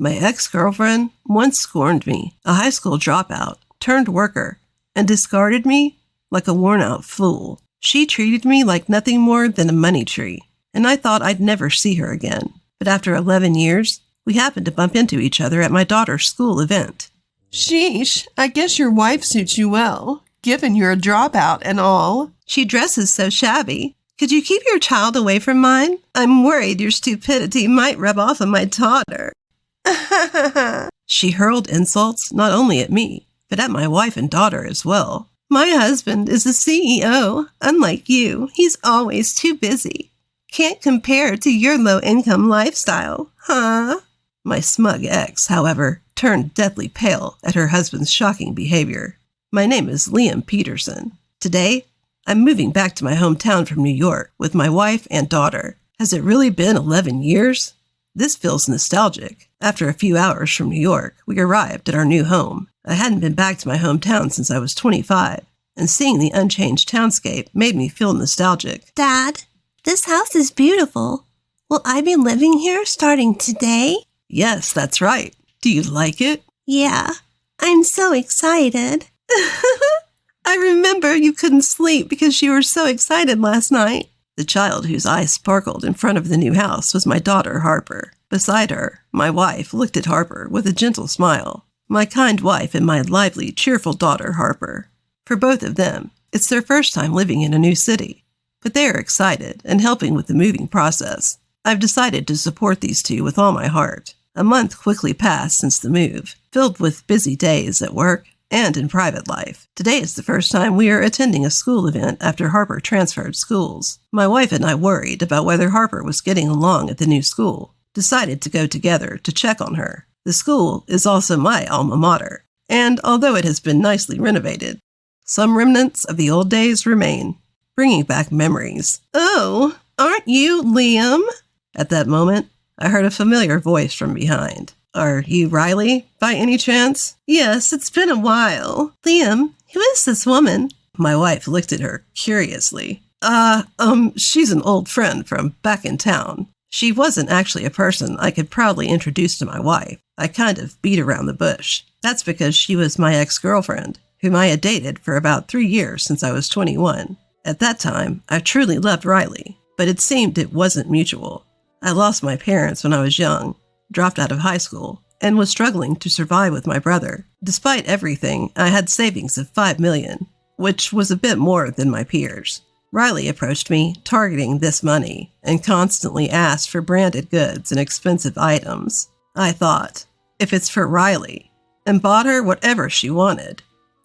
My ex-girlfriend once scorned me, a high school dropout, turned worker, and discarded me like a worn-out fool. She treated me like nothing more than a money tree, and I thought I'd never see her again. But after 11 years, we happened to bump into each other at my daughter's school event. Sheesh, I guess your wife suits you well, given you're a dropout and all. She dresses so shabby. Could you keep your child away from mine? I'm worried your stupidity might rub off on my daughter. She hurled insults not only at me, but at my wife and daughter as well. My husband is the CEO. Unlike you, he's always too busy. Can't compare to your low-income lifestyle, huh? My smug ex, however, turned deathly pale at her husband's shocking behavior. My name is Liam Peterson. Today, I'm moving back to my hometown from New York with my wife and daughter. Has it really been 11 years? This feels nostalgic. After a few hours from New York, we arrived at our new home. I hadn't been back to my hometown since I was 25, and seeing the unchanged townscape made me feel nostalgic. Dad, this house is beautiful. Will I be living here starting today? Yes, that's right. Do you like it? Yeah, I'm so excited. I remember you couldn't sleep because you were so excited last night. The child whose eyes sparkled in front of the new house was my daughter, Harper. Beside her, my wife looked at Harper with a gentle smile. My kind wife and my lively, cheerful daughter, Harper. For both of them, it's their first time living in a new city. But they are excited and helping with the moving process. I've decided to support these two with all my heart. A month quickly passed since the move, filled with busy days at work and in private life. Today is the first time we are attending a school event after Harper transferred schools. My wife and I worried about whether Harper was getting along at the new school. Decided to go together to check on her. The school is also my alma mater, and although it has been nicely renovated, some remnants of the old days remain, bringing back memories. Oh, aren't you Liam? At that moment, I heard a familiar voice from behind. Are you Riley, by any chance? Yes, it's been a while. Liam, who is this woman? My wife looked at her curiously. She's an old friend from back in town. She wasn't actually a person I could proudly introduce to my wife. I kind of beat around the bush. That's because she was my ex-girlfriend, whom I had dated for about 3 years since I was 21. At that time, I truly loved Riley, but it seemed it wasn't mutual. I lost my parents when I was young, dropped out of high school, and was struggling to survive with my brother. Despite everything, I had savings of $5 million, which was a bit more than my peers. Riley approached me, targeting this money, and constantly asked for branded goods and expensive items. I thought, if it's for Riley, and bought her whatever she wanted,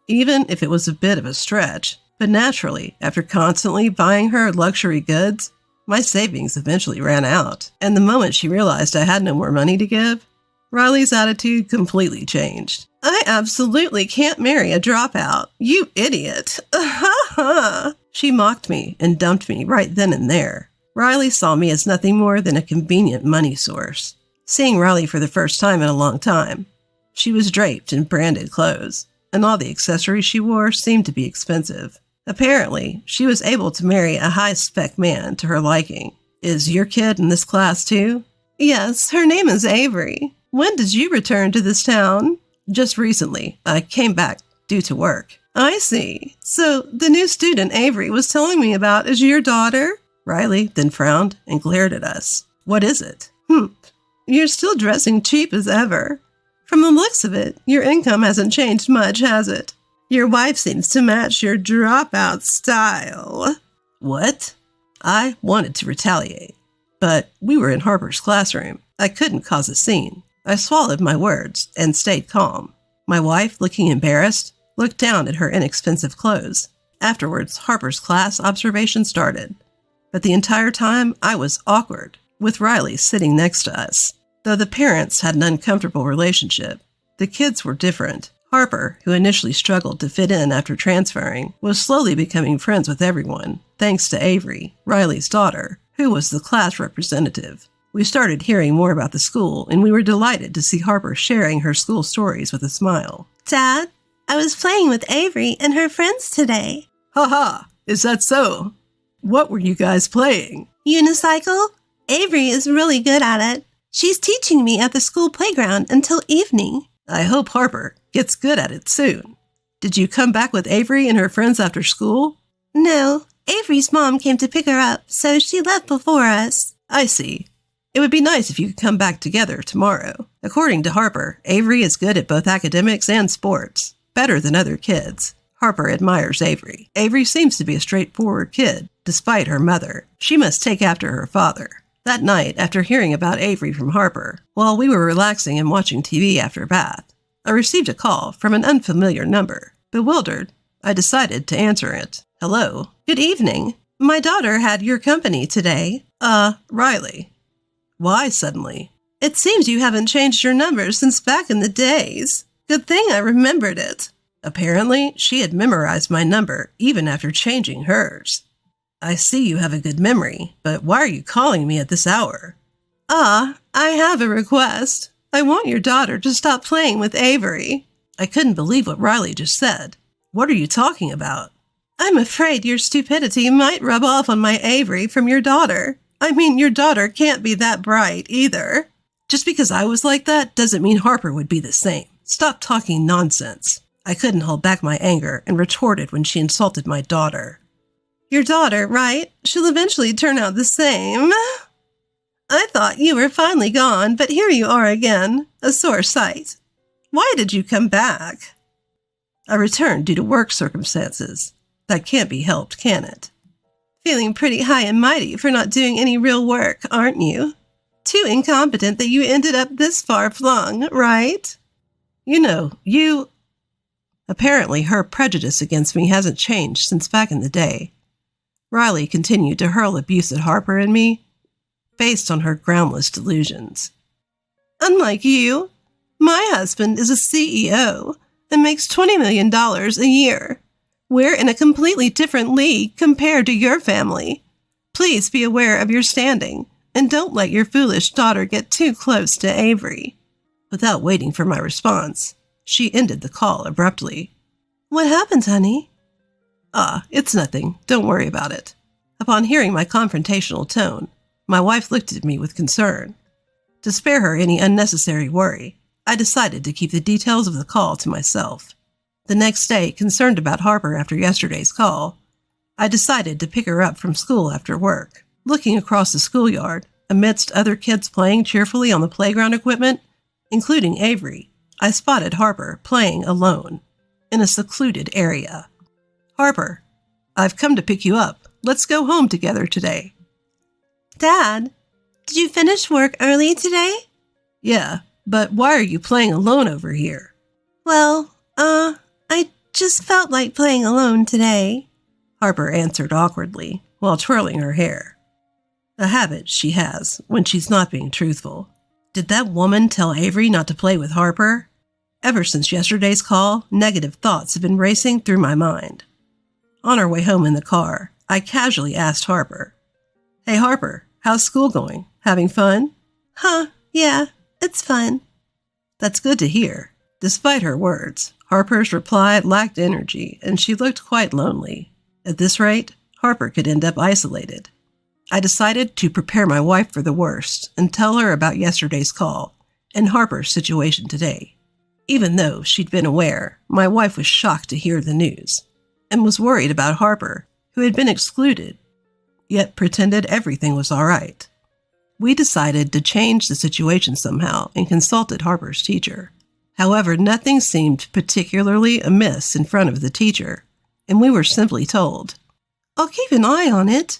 even if it was a bit of a stretch. But naturally, after constantly buying her luxury goods, my savings eventually ran out. And the moment she realized I had no more money to give, Riley's attitude completely changed. I absolutely can't marry a dropout. You idiot. She mocked me and dumped me right then and there. Riley saw me as nothing more than a convenient money source. Seeing Riley for the first time in a long time, she was draped in branded clothes, and all the accessories she wore seemed to be expensive. Apparently, she was able to marry a high-spec man to her liking. Is your kid in this class too? Yes, her name is Avery. When did you return to this town? Just recently. I came back due to work. I see. So the new student Avery was telling me about is your daughter? Riley then frowned and glared at us. What is it? You're still dressing cheap as ever. From the looks of it, your income hasn't changed much, has it? Your wife seems to match your dropout style. What? I wanted to retaliate, but we were in Harper's classroom. I couldn't cause a scene. I swallowed my words and stayed calm. My wife, looking embarrassed, looked down at her inexpensive clothes. Afterwards, Harper's class observation started. But the entire time, I was awkward, with Riley sitting next to us. Though the parents had an uncomfortable relationship, the kids were different. Harper, who initially struggled to fit in after transferring, was slowly becoming friends with everyone, thanks to Avery, Riley's daughter, who was the class representative. We started hearing more about the school, and we were delighted to see Harper sharing her school stories with a smile. Dad, I was playing with Avery and her friends today. Ha! Is that so? What were you guys playing? Unicycle? Avery is really good at it. She's teaching me at the school playground until evening. I hope Harper gets good at it soon. Did you come back with Avery and her friends after school? No, Avery's mom came to pick her up, so she left before us. I see. It would be nice if you could come back together tomorrow. According to Harper, Avery is good at both academics and sports. Better than other kids. Harper admires Avery. Avery seems to be a straightforward kid, despite her mother. She must take after her father. That night, after hearing about Avery from Harper, while we were relaxing and watching TV after bath, I received a call from an unfamiliar number. Bewildered, I decided to answer it. Hello. Good evening. My daughter had your company today. Riley. Why suddenly? It seems you haven't changed your number since back in the days. Good thing I remembered it. Apparently, she had memorized my number even after changing hers. I see you have a good memory, but why are you calling me at this hour? I have a request. I want your daughter to stop playing with Avery. I couldn't believe what Riley just said. What are you talking about? I'm afraid your stupidity might rub off on my Avery from your daughter. I mean, your daughter can't be that bright either. Just because I was like that doesn't mean Harper would be the same. Stop talking nonsense. I couldn't hold back my anger and retorted when she insulted my daughter. Your daughter, right? She'll eventually turn out the same. I thought you were finally gone, but here you are again, a sore sight. Why did you come back? I returned due to work circumstances. That can't be helped, can it? Feeling pretty high and mighty for not doing any real work, aren't you? Too incompetent that you ended up this far flung, right? Apparently her prejudice against me hasn't changed since back in the day. Riley continued to hurl abuse at Harper and me, based on her groundless delusions. Unlike you, my husband is a CEO and makes $20 million a year. We're in a completely different league compared to your family. Please be aware of your standing and don't let your foolish daughter get too close to Avery. Without waiting for my response, she ended the call abruptly. What happened, honey? It's nothing. Don't worry about it. Upon hearing my confrontational tone, my wife looked at me with concern. To spare her any unnecessary worry, I decided to keep the details of the call to myself. The next day, concerned about Harper after yesterday's call, I decided to pick her up from school after work. Looking across the schoolyard, amidst other kids playing cheerfully on the playground equipment, including Avery, I spotted Harper playing alone in a secluded area. Harper, I've come to pick you up. Let's go home together today. Dad, did you finish work early today? Yeah, but why are you playing alone over here? Well, I just felt like playing alone today, Harper answered awkwardly while twirling her hair. A habit she has when she's not being truthful. Did that woman tell Avery not to play with Harper? Ever since yesterday's call, negative thoughts have been racing through my mind. On our way home in the car, I casually asked Harper, "Hey Harper, how's school going? Having fun?" Yeah, it's fun." That's good to hear. Despite her words, Harper's reply lacked energy and she looked quite lonely. At this rate, Harper could end up isolated. I decided to prepare my wife for the worst and tell her about yesterday's call and Harper's situation today. Even though she'd been aware, my wife was shocked to hear the news and was worried about Harper, who had been excluded, yet pretended everything was all right. We decided to change the situation somehow and consulted Harper's teacher. However, nothing seemed particularly amiss in front of the teacher, and we were simply told, "I'll keep an eye on it."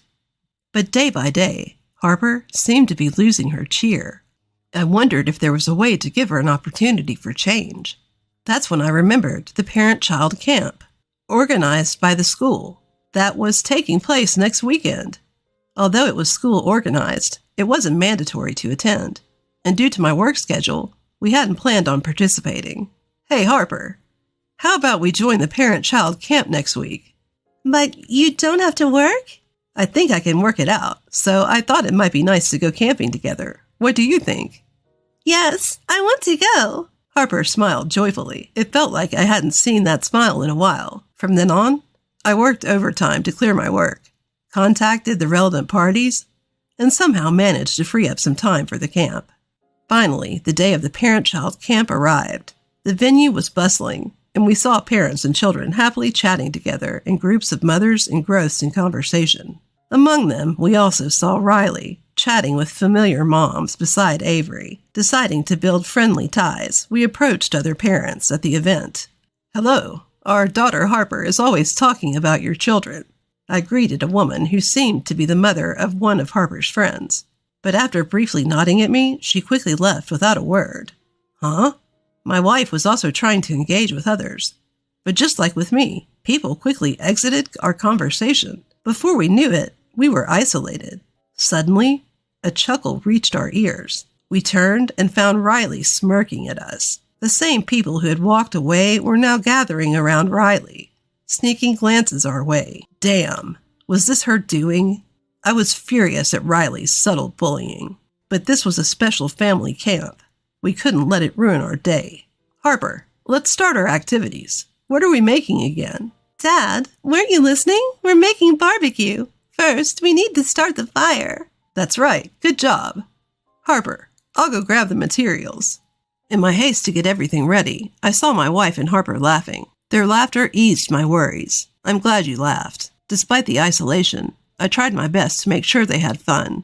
But day by day, Harper seemed to be losing her cheer. I wondered if there was a way to give her an opportunity for change. That's when I remembered the parent-child camp, organized by the school, that was taking place next weekend. Although it was school organized, it wasn't mandatory to attend, and due to my work schedule, we hadn't planned on participating. Hey Harper, how about we join the parent-child camp next week? But you don't have to work? I think I can work it out, so I thought it might be nice to go camping together. What do you think? Yes, I want to go. Harper smiled joyfully. It felt like I hadn't seen that smile in a while. From then on, I worked overtime to clear my work, contacted the relevant parties, and somehow managed to free up some time for the camp. Finally, the day of the parent-child camp arrived. The venue was bustling, and we saw parents and children happily chatting together in groups of mothers engrossed in conversation. Among them, we also saw Riley, chatting with familiar moms beside Avery. Deciding to build friendly ties, we approached other parents at the event. "Hello, our daughter Harper is always talking about your children." I greeted a woman who seemed to be the mother of one of Harper's friends. But after briefly nodding at me, she quickly left without a word. Huh? My wife was also trying to engage with others. But just like with me, people quickly exited our conversation. Before we knew it, we were isolated. Suddenly, a chuckle reached our ears. We turned and found Riley smirking at us. The same people who had walked away were now gathering around Riley, sneaking glances our way. Damn, was this her doing? I was furious at Riley's subtle bullying. But this was a special family camp. We couldn't let it ruin our day. "Harper, let's start our activities. What are we making again?" Dad, weren't you listening? We're making barbecue. First, we need to start the fire. "That's right. Good job. Harper, I'll go grab the materials." In my haste to get everything ready, I saw my wife and Harper laughing. Their laughter eased my worries. I'm glad you laughed. Despite the isolation, I tried my best to make sure they had fun.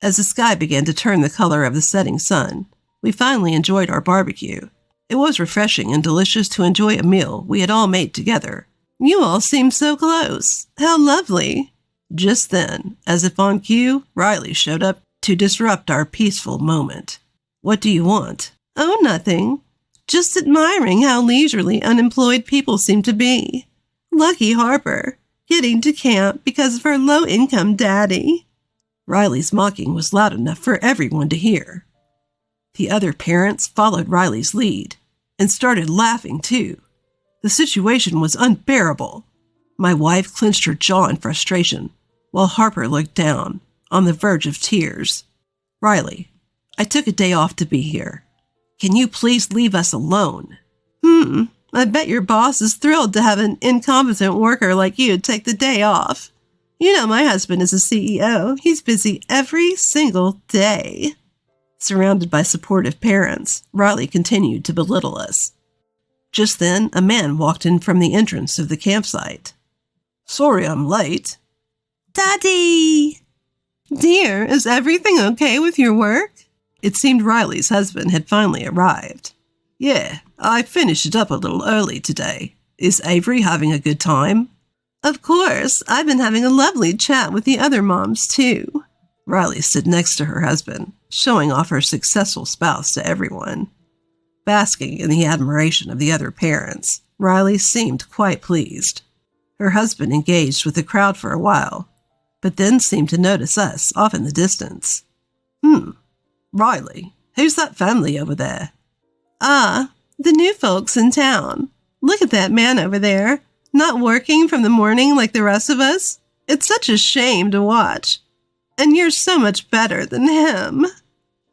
As the sky began to turn the color of the setting sun, we finally enjoyed our barbecue. It was refreshing and delicious to enjoy a meal we had all made together. You all seem so close. How lovely. Just then, as if on cue, Riley showed up to disrupt our peaceful moment. "What do you want?" Oh, nothing. Just admiring how leisurely unemployed people seem to be. Lucky Harper, getting to camp because of her low-income daddy. Riley's mocking was loud enough for everyone to hear. The other parents followed Riley's lead and started laughing too. The situation was unbearable. My wife clenched her jaw in frustration, while Harper looked down, on the verge of tears. "Riley, I took a day off to be here. Can you please leave us alone?" I bet your boss is thrilled to have an incompetent worker like you take the day off. You know my husband is a CEO. He's busy every single day. Surrounded by supportive parents, Riley continued to belittle us. Just then, a man walked in from the entrance of the campsite. "Sorry I'm late." Daddy! Dear, is everything okay with your work? It seemed Riley's husband had finally arrived. "Yeah, I finished it up a little early today. Is Avery having a good time?" Of course, I've been having a lovely chat with the other moms too. Riley stood next to her husband, showing off her successful spouse to everyone. Basking in the admiration of the other parents, Riley seemed quite pleased. Her husband engaged with the crowd for a while, but then seemed to notice us off in the distance. Riley, who's that family over there?" Ah, the new folks in town. Look at that man over there, not working from the morning like the rest of us. It's such a shame to watch. And you're so much better than him."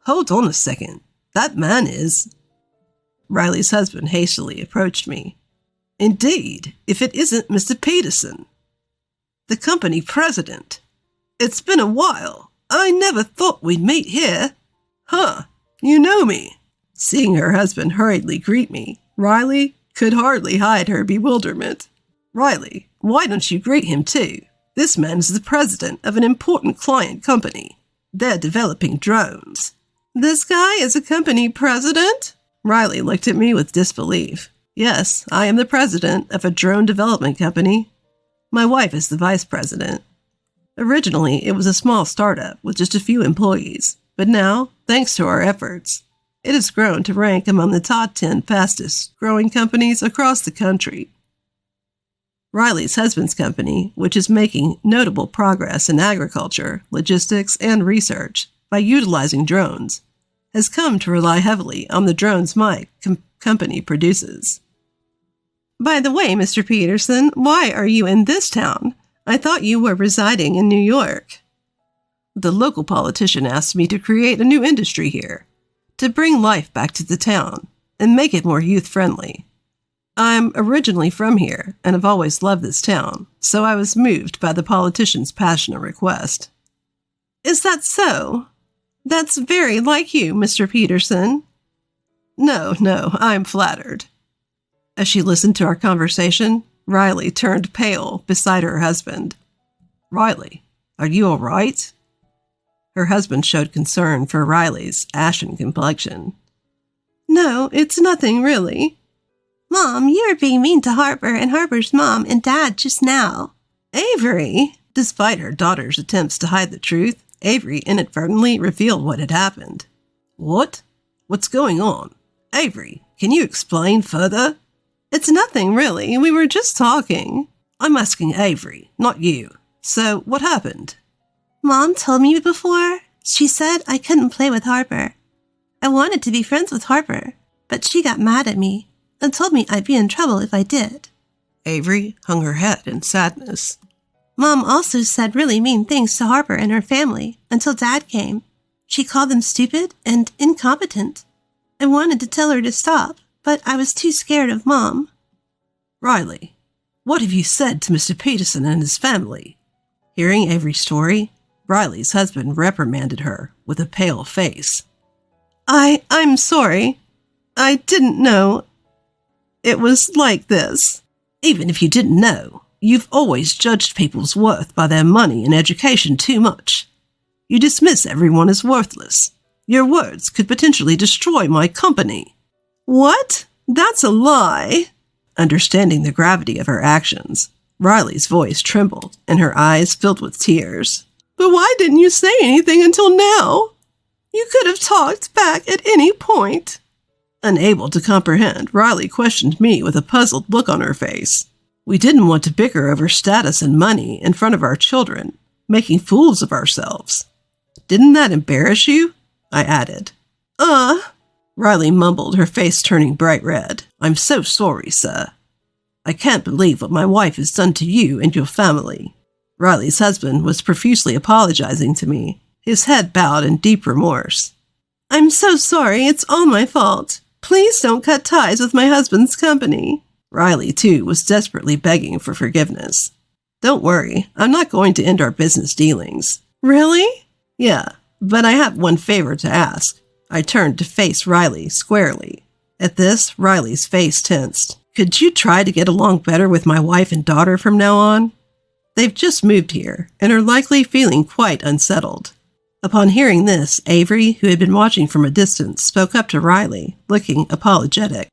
"Hold on a second. That man is—" Riley's husband hastily approached me. "Indeed, if it isn't Mr. Peterson, the company president. It's been a while. I never thought we'd meet here. Huh, you know me." Seeing her husband hurriedly greet me, Riley could hardly hide her bewilderment. "Riley, why don't you greet him too? This man is the president of an important client company. They're developing drones." "This guy is a company president?" Riley looked at me with disbelief. "Yes, I am the president of a drone development company. My wife is the vice president. Originally, it was a small startup with just a few employees, but now, thanks to our efforts, it has grown to rank among the top 10 fastest growing companies across the country." Riley's husband's company, which is making notable progress in agriculture, logistics, and research by utilizing drones, has come to rely heavily on the drones my company produces. "By the way, Mr. Peterson, why are you in this town? I thought you were residing in New York." "The local politician asked me to create a new industry here, to bring life back to the town and make it more youth-friendly. I'm originally from here and have always loved this town, so I was moved by the politician's passionate request." "Is that so? That's very like you, Mr. Peterson. No, I'm flattered. As she listened to our conversation, Riley turned pale beside her husband. Riley, are you all right? Her husband showed concern for Riley's ashen complexion. No, it's nothing really. Mom, you were being mean to Harper and Harper's mom and dad just now. Avery! Despite her daughter's attempts to hide the truth, Avery inadvertently revealed what had happened. What? What's going on? Avery, can you explain further? It's nothing really. We were just talking. I'm asking Avery, not you. So, what happened? Mom told me before. She said I couldn't play with Harper. I wanted to be friends with Harper, but she got mad at me and told me I'd be in trouble if I did. Avery hung her head in sadness. Mom also said really mean things to Harper and her family until Dad came. She called them stupid and incompetent. I wanted to tell her to stop, but I was too scared of Mom. Riley, what have you said to Mr. Peterson and his family? Hearing Avery's story, Riley's husband reprimanded her with a pale face. I'm sorry. I didn't know it was like this. Even if you didn't know, you've always judged people's worth by their money and education too much. You dismiss everyone as worthless. Your words could potentially destroy my company. What? That's a lie. Understanding the gravity of her actions, Riley's voice trembled and her eyes filled with tears. But why didn't you say anything until now? You could have talked back at any point. Unable to comprehend, Riley questioned me with a puzzled look on her face. We didn't want to bicker over status and money in front of our children, making fools of ourselves. Didn't that embarrass you? I added. Riley mumbled, her face turning bright red. I'm so sorry, sir. I can't believe what my wife has done to you and your family. Riley's husband was profusely apologizing to me, his head bowed in deep remorse. I'm so sorry. It's all my fault. Please don't cut ties with my husband's company. Riley, too, was desperately begging for forgiveness. Don't worry, I'm not going to end our business dealings. Really? Yeah, but I have one favor to ask. I turned to face Riley squarely. At this, Riley's face tensed. Could you try to get along better with my wife and daughter from now on? They've just moved here and are likely feeling quite unsettled. Upon hearing this, Avery, who had been watching from a distance, spoke up to Riley, looking apologetic.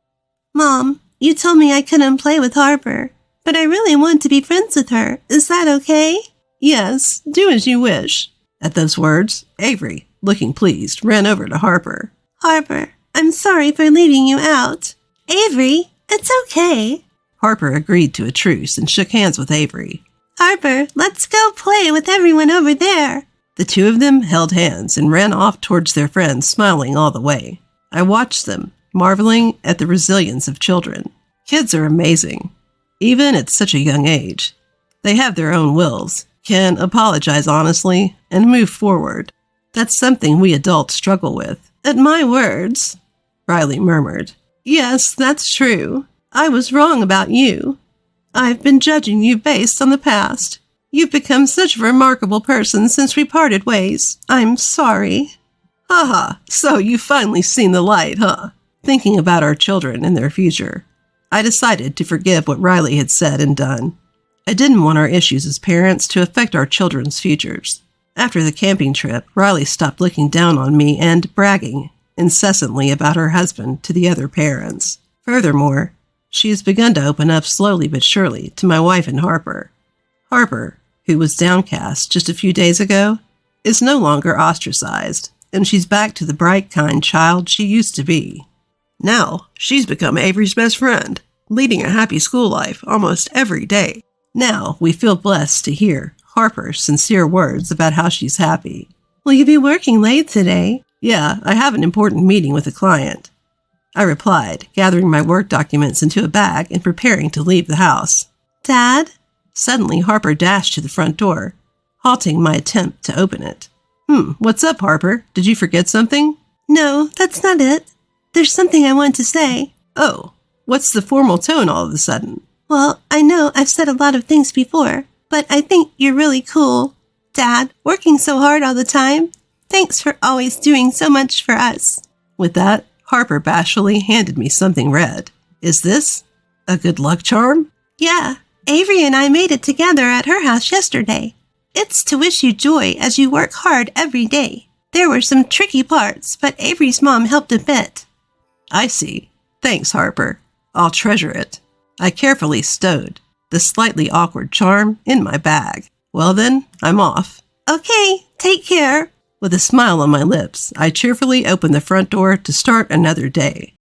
Mom, you told me I couldn't play with Harper, but I really want to be friends with her. Is that okay? Yes, do as you wish. At those words, Avery, looking pleased, ran over to Harper. Harper, I'm sorry for leaving you out. Avery, it's okay. Harper agreed to a truce and shook hands with Avery. Harper, let's go play with everyone over there. The two of them held hands and ran off towards their friends, smiling all the way. I watched them, marveling at the resilience of children. Kids are amazing, even at such a young age. They have their own wills, can apologize honestly, and move forward. That's something we adults struggle with. At my words, Riley murmured. Yes, that's true. I was wrong about you. I've been judging you based on the past. You've become such a remarkable person since we parted ways. I'm sorry. Ha, so you've finally seen the light, huh? Thinking about our children and their future, I decided to forgive what Riley had said and done. I didn't want our issues as parents to affect our children's futures. After the camping trip, Riley stopped looking down on me and bragging incessantly about her husband to the other parents. Furthermore, she has begun to open up slowly but surely to my wife and Harper. Harper, who was downcast just a few days ago, is no longer ostracized, and she's back to the bright, kind child she used to be. Now, she's become Avery's best friend, leading a happy school life almost every day. Now, we feel blessed to hear Harper's sincere words about how she's happy. Will you be working late today? Yeah, I have an important meeting with a client. I replied, gathering my work documents into a bag and preparing to leave the house. Dad? Suddenly, Harper dashed to the front door, halting my attempt to open it. What's up, Harper? Did you forget something? No, that's not it. There's something I want to say. Oh, what's the formal tone all of a sudden? Well, I know I've said a lot of things before, but I think you're really cool. Dad, working so hard all the time. Thanks for always doing so much for us. With that, Harper bashfully handed me something red. Is this a good luck charm? Yeah, Avery and I made it together at her house yesterday. It's to wish you joy as you work hard every day. There were some tricky parts, but Avery's mom helped a bit. I see. Thanks, Harper. I'll treasure it. I carefully stowed the slightly awkward charm in my bag. Well then, I'm off. Okay, take care. With a smile on my lips, I cheerfully opened the front door to start another day.